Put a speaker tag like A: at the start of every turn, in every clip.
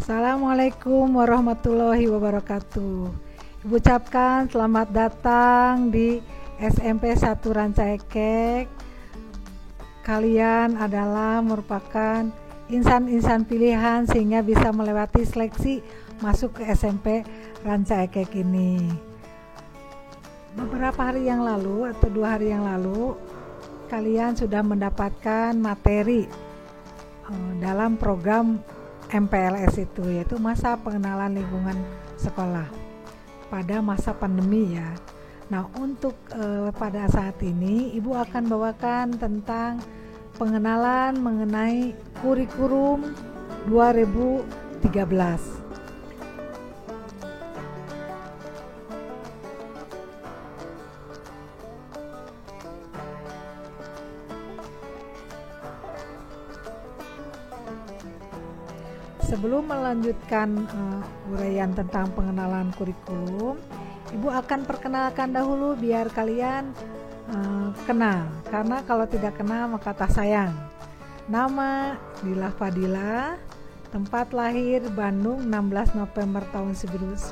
A: Assalamualaikum warahmatullahi wabarakatuh. Ibu ucapkan selamat datang di SMP 1 Ranca Ekek. Kalian adalah merupakan insan-insan pilihan sehingga bisa melewati seleksi masuk ke SMP Ranca Ekek ini. Beberapa hari yang lalu atau 2 hari yang lalu kalian sudah mendapatkan materi dalam program MPLS itu, yaitu masa pengenalan lingkungan sekolah pada masa pandemi ya. Nah, untuk pada saat ini Ibu akan bawakan tentang pengenalan mengenai kurikulum 2013. Sebelum melanjutkan uraian tentang pengenalan kurikulum, Ibu akan perkenalkan dahulu biar kalian kenal. Karena kalau tidak kenal maka tak sayang. Nama Dila Fadila, tempat lahir Bandung 16 November tahun 1965,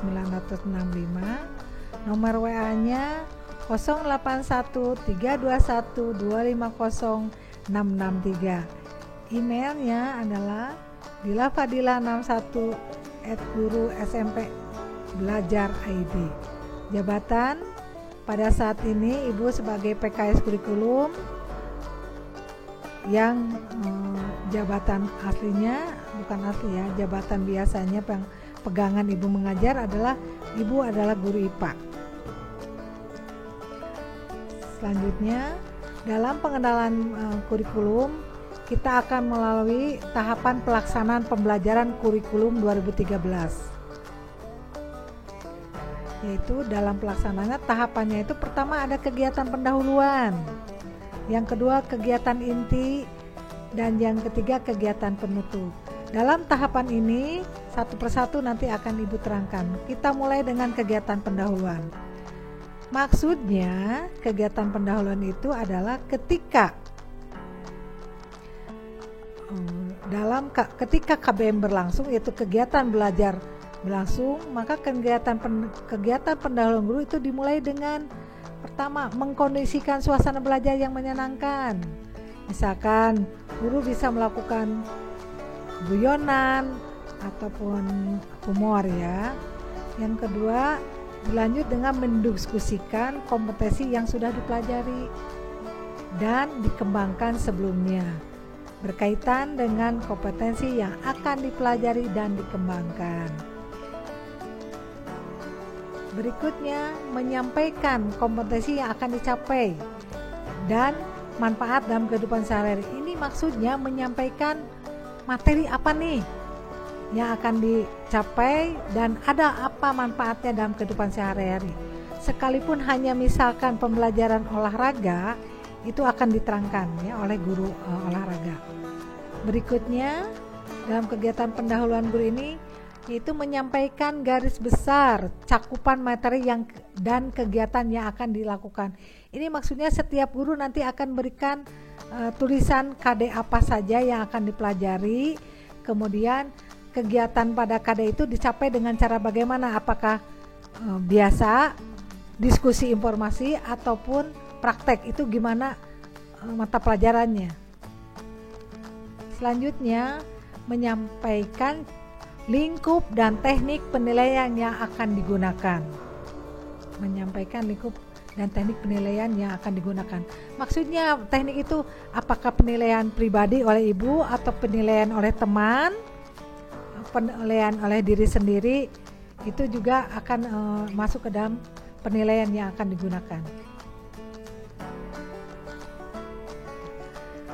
A: nomor WA-nya 081321250663. Emailnya adalah dilafadila61@guru-smp-belajar.id. Jabatan pada saat ini Ibu sebagai PKS kurikulum yang jabatan aslinya bukan asli ya, jabatan biasanya pegangan Ibu mengajar adalah Ibu adalah guru IPA. Selanjutnya dalam pengenalan kurikulum kita akan melalui tahapan pelaksanaan pembelajaran kurikulum 2013. Yaitu dalam pelaksanaannya tahapannya itu pertama ada kegiatan pendahuluan, yang kedua kegiatan inti, dan yang ketiga kegiatan penutup. Dalam tahapan ini satu persatu nanti akan Ibu terangkan. Kita mulai dengan kegiatan pendahuluan. Maksudnya kegiatan pendahuluan itu adalah ketika KBM berlangsung, yaitu kegiatan belajar berlangsung, maka kegiatan pendahuluan guru itu dimulai dengan pertama mengkondisikan suasana belajar yang menyenangkan. Misalkan guru bisa melakukan guyonan ataupun humor ya. Yang kedua, dilanjut dengan mendiskusikan kompetensi yang sudah dipelajari dan dikembangkan sebelumnya, berkaitan dengan kompetensi yang akan dipelajari dan dikembangkan. Berikutnya, menyampaikan kompetensi yang akan dicapai dan manfaat dalam kehidupan sehari-hari. Ini maksudnya menyampaikan materi apa nih yang akan dicapai dan ada apa manfaatnya dalam kehidupan sehari-hari. Sekalipun hanya misalkan pembelajaran olahraga, itu akan diterangkan ya oleh guru olahraga. Berikutnya dalam kegiatan pendahuluan guru ini yaitu menyampaikan garis besar cakupan materi dan kegiatan yang akan dilakukan. Ini maksudnya setiap guru nanti akan berikan tulisan KD apa saja yang akan dipelajari, kemudian kegiatan pada KD itu dicapai dengan cara bagaimana, apakah biasa diskusi informasi ataupun praktek, itu gimana mata pelajarannya. Selanjutnya menyampaikan lingkup dan teknik penilaian yang akan digunakan. Menyampaikan lingkup dan teknik penilaian yang akan digunakan. Maksudnya teknik itu apakah penilaian pribadi oleh Ibu atau penilaian oleh teman, penilaian oleh diri sendiri, itu juga akan masuk ke dalam penilaian yang akan digunakan.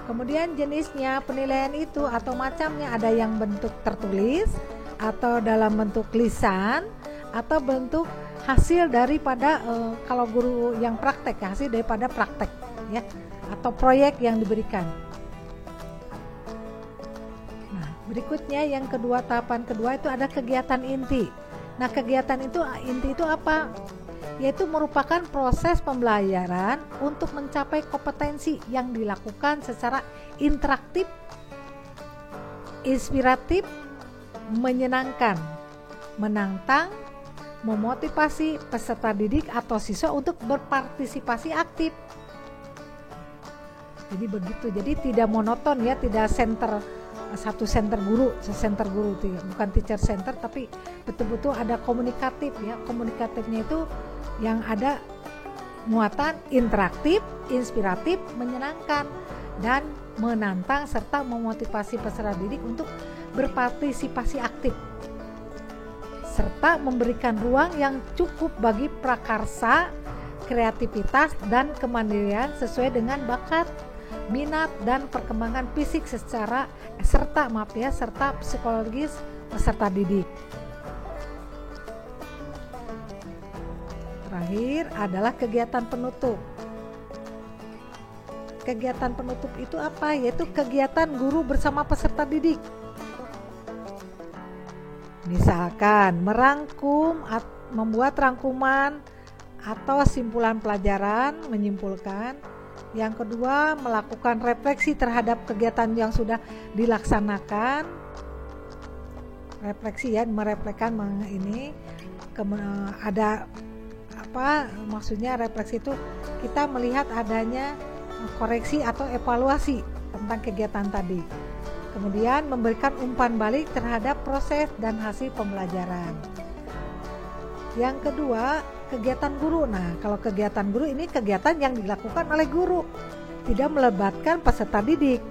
A: Kemudian jenisnya penilaian itu atau macamnya ada yang bentuk tertulis atau dalam bentuk lisan atau bentuk hasil daripada kalau guru yang praktek, hasil daripada praktek ya, atau proyek yang diberikan. Nah, berikutnya yang kedua, tahapan kedua itu ada kegiatan inti. Nah, kegiatan inti itu apa? Yaitu merupakan proses pembelajaran untuk mencapai kompetensi yang dilakukan secara interaktif, inspiratif, menyenangkan, menantang, memotivasi peserta didik atau siswa untuk berpartisipasi aktif. Jadi begitu, jadi tidak monoton ya, tidak satu center guru, bukan teacher center, tapi betul-betul ada komunikatif ya. Komunikatifnya itu yang ada muatan interaktif, inspiratif, menyenangkan, dan menantang serta memotivasi peserta didik untuk berpartisipasi aktif, serta memberikan ruang yang cukup bagi prakarsa, kreativitas, dan kemandirian sesuai dengan bakat, minat, dan perkembangan fisik serta psikologis peserta didik. Terakhir adalah kegiatan penutup. Kegiatan penutup itu apa? Yaitu kegiatan guru bersama peserta didik. Misalkan membuat rangkuman atau simpulan pelajaran, menyimpulkan. Yang kedua, melakukan refleksi terhadap kegiatan yang sudah dilaksanakan. Refleksi ya, merefleksikan ini ada apa? Maksudnya refleksi itu kita melihat adanya koreksi atau evaluasi tentang kegiatan tadi. Kemudian memberikan umpan balik terhadap proses dan hasil pembelajaran. Yang kedua, kegiatan guru. Nah, kalau kegiatan guru ini kegiatan yang dilakukan oleh guru, tidak melibatkan peserta didik.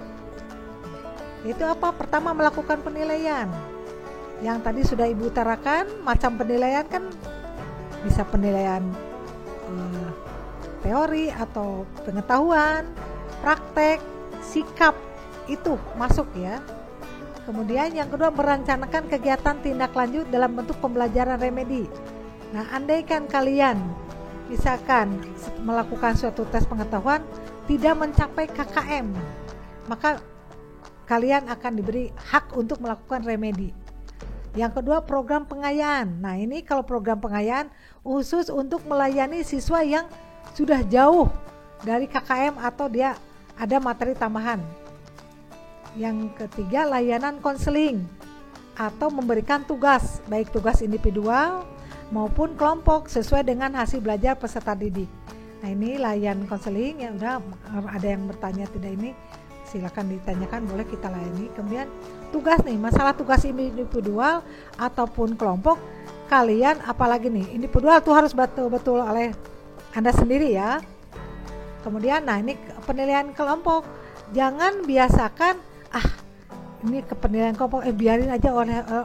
A: Itu apa? Pertama, melakukan penilaian. Yang tadi sudah Ibu utarakan, macam penilaian kan bisa penilaian teori atau pengetahuan, praktek, sikap, itu masuk ya. Kemudian yang kedua, merencanakan kegiatan tindak lanjut dalam bentuk pembelajaran remedi. Nah, andaikan kalian misalkan melakukan suatu tes pengetahuan tidak mencapai KKM, maka kalian akan diberi hak untuk melakukan remedi. Yang kedua, program pengayaan. Nah, ini kalau program pengayaan khusus untuk melayani siswa yang sudah jauh dari KKM atau dia ada materi tambahan. Yang ketiga, layanan konseling atau memberikan tugas, baik tugas individual maupun kelompok sesuai dengan hasil belajar peserta didik. Nah, ini layanan konseling yang udah ada yang bertanya tidak ini, silakan ditanyakan, boleh kita layani. Kemudian tugas nih, masalah tugas individual ataupun kelompok, kalian apalagi nih, individual tuh harus betul-betul oleh Anda sendiri ya. Kemudian nah ini penilaian kelompok, jangan biasakan ini penilaian kelompok biarin aja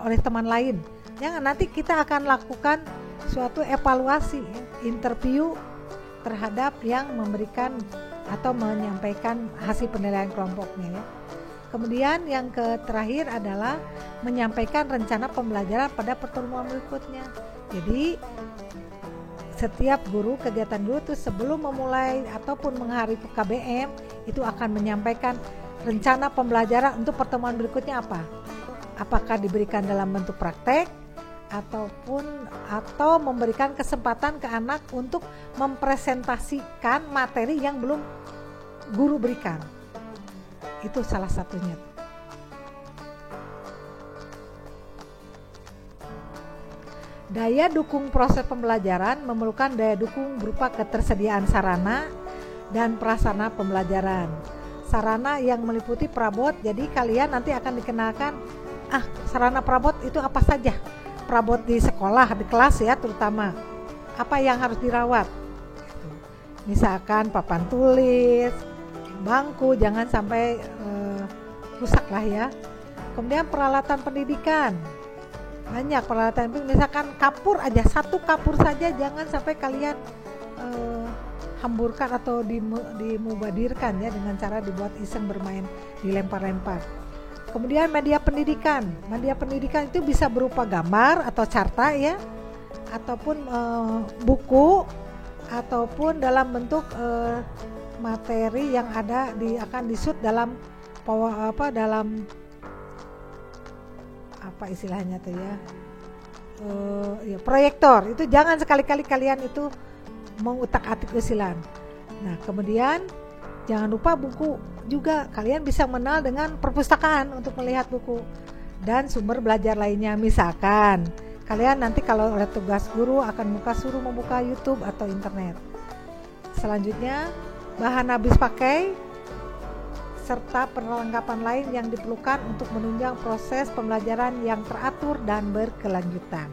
A: oleh teman lain. Jangan, nanti kita akan lakukan suatu evaluasi ya, interview terhadap yang memberikan atau menyampaikan hasil penilaian kelompoknya ya. Kemudian yang terakhir adalah menyampaikan rencana pembelajaran pada pertemuan berikutnya. Jadi setiap guru, kegiatan guru itu sebelum memulai ataupun menghadapi KBM itu akan menyampaikan rencana pembelajaran untuk pertemuan berikutnya apa. Apakah diberikan dalam bentuk praktek atau memberikan kesempatan ke anak untuk mempresentasikan materi yang belum guru berikan. Itu salah satunya. Daya dukung proses pembelajaran memerlukan daya dukung berupa ketersediaan sarana dan prasarana pembelajaran. Sarana yang meliputi perabot, jadi kalian nanti akan dikenalkan sarana perabot itu apa saja. Perabot di sekolah, di kelas ya terutama. Apa yang harus dirawat? Misalkan papan tulis, bangku, jangan sampai rusak lah ya. Kemudian peralatan pendidikan, banyak peralatan, misalkan kapur aja, satu kapur saja jangan sampai kalian hamburkan atau dimubadirkan ya dengan cara dibuat iseng bermain, dilempar-lempar. Kemudian media pendidikan itu bisa berupa gambar atau carta ya, ataupun buku, ataupun dalam bentuk materi yang ada akan disut dalam apa istilahnya tuh ya, proyektor. Itu jangan sekali-kali kalian itu mengutak-atik usilan. Nah, kemudian jangan lupa buku juga, kalian bisa mengenal dengan perpustakaan untuk melihat buku. dan sumber belajar lainnya. Misalkan kalian nanti kalau oleh tugas guru akan suruh membuka YouTube atau internet. Selanjutnya, bahan habis pakai serta perlengkapan lain yang diperlukan untuk menunjang proses pembelajaran yang teratur dan berkelanjutan.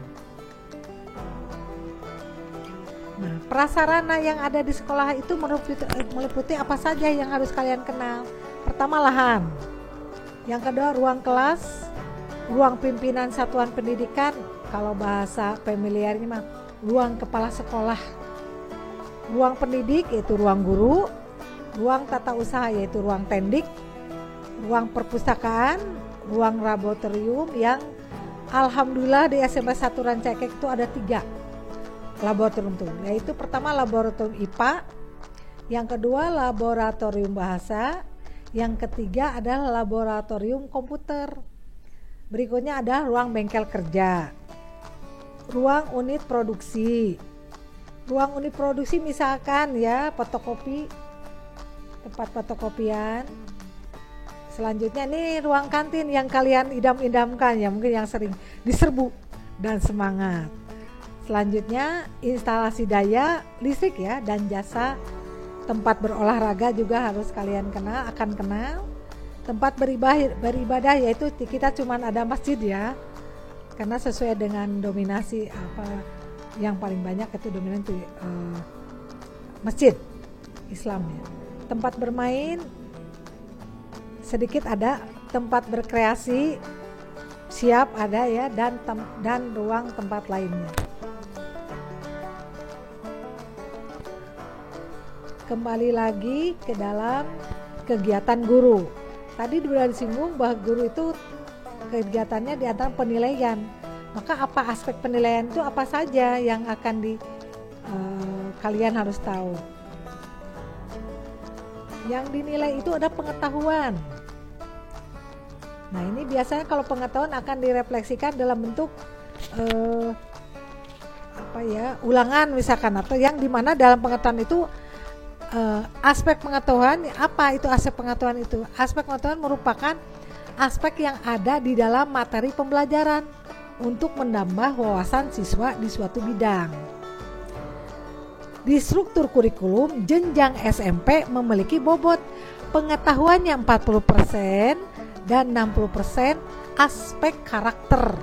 A: Nah, prasarana yang ada di sekolah itu meliputi apa saja yang harus kalian kenal. Pertama, lahan. Yang kedua, ruang kelas, ruang pimpinan satuan pendidikan, kalau bahasa familiarnya mah ruang kepala sekolah. Ruang pendidik yaitu ruang guru, ruang tata usaha yaitu ruang pendik, ruang perpustakaan, ruang laboratorium yang alhamdulillah di SMP 1 Rancaikek itu ada 3 laboratorium tuh, yaitu pertama laboratorium IPA, yang kedua laboratorium bahasa, yang ketiga adalah laboratorium komputer. Berikutnya ada ruang bengkel kerja, ruang unit produksi. Ruang unit produksi misalkan ya fotokopi, tempat fotokopian. Selanjutnya ini ruang kantin yang kalian idam-idamkan ya, mungkin yang sering diserbu dan semangat. Selanjutnya instalasi daya listrik ya dan jasa. Tempat berolahraga juga harus kalian akan kenal. Tempat beribadah yaitu kita cuma ada masjid ya, karena sesuai dengan dominasi apa yang paling banyak itu dominan itu masjid Islam ya. Tempat bermain sedikit ada, tempat berkreasi siap ada ya, dan ruang tempat lainnya. Kembali lagi ke dalam kegiatan guru. Tadi sudah disinggung bahwa guru itu kegiatannya di antara penilaian. Maka apa aspek penilaian itu apa saja yang akan kalian harus tahu. Yang dinilai itu ada pengetahuan. Nah ini biasanya kalau pengetahuan akan direfleksikan dalam bentuk ulangan misalkan, atau yang dimana dalam pengetahuan itu aspek pengetahuan. Apa itu aspek pengetahuan itu? Aspek pengetahuan merupakan aspek yang ada di dalam materi pembelajaran untuk menambah wawasan siswa di suatu bidang. Di struktur kurikulum jenjang SMP memiliki bobot pengetahuannya 40% dan 60% aspek karakter.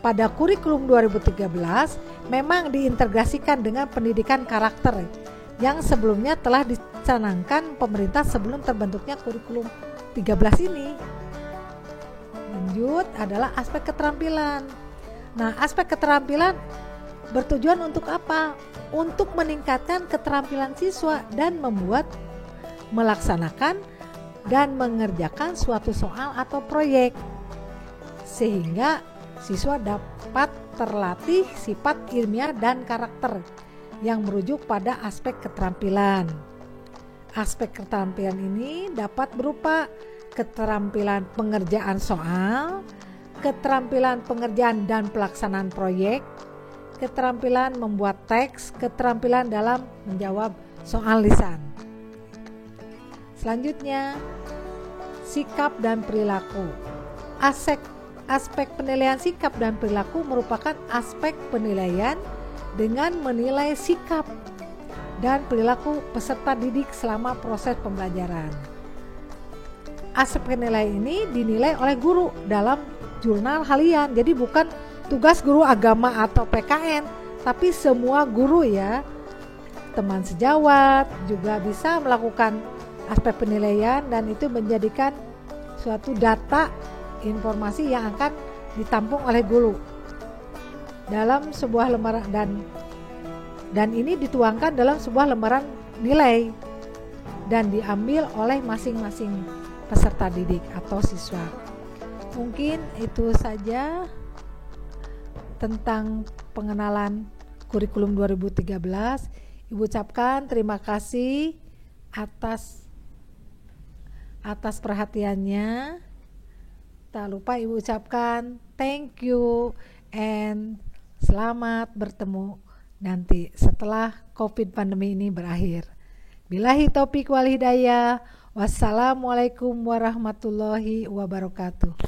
A: Pada kurikulum 2013 memang diintegrasikan dengan pendidikan karakter yang sebelumnya telah dicanangkan pemerintah sebelum terbentuknya kurikulum 13 ini. Lanjut adalah aspek keterampilan. Nah, aspek keterampilan bertujuan untuk apa? Untuk meningkatkan keterampilan siswa dan melaksanakan dan mengerjakan suatu soal atau proyek, sehingga siswa dapat terlatih sifat ilmiah dan karakter yang merujuk pada aspek keterampilan. Aspek keterampilan ini dapat berupa keterampilan pengerjaan soal, keterampilan pengerjaan dan pelaksanaan proyek, keterampilan membuat teks, keterampilan dalam menjawab soal lisan. Selanjutnya, sikap dan perilaku. Aspek penilaian sikap dan perilaku merupakan aspek penilaian dengan menilai sikap dan perilaku peserta didik selama proses pembelajaran. Aspek penilaian ini dinilai oleh guru dalam jurnal harian. Jadi bukan tugas guru agama atau PKN, tapi semua guru ya, teman sejawat juga bisa melakukan aspek penilaian, dan itu menjadikan suatu data informasi yang akan ditampung oleh guru dalam sebuah lembaran, dan ini dituangkan dalam sebuah lembaran nilai dan diambil oleh masing-masing peserta didik atau siswa. Mungkin itu saja tentang pengenalan kurikulum 2013. Ibu ucapkan terima kasih atas perhatiannya. Tak lupa Ibu ucapkan thank you and selamat bertemu nanti setelah COVID pandemi ini berakhir. Billahi taufiq wal hidayah. Wassalamualaikum warahmatullahi wabarakatuh.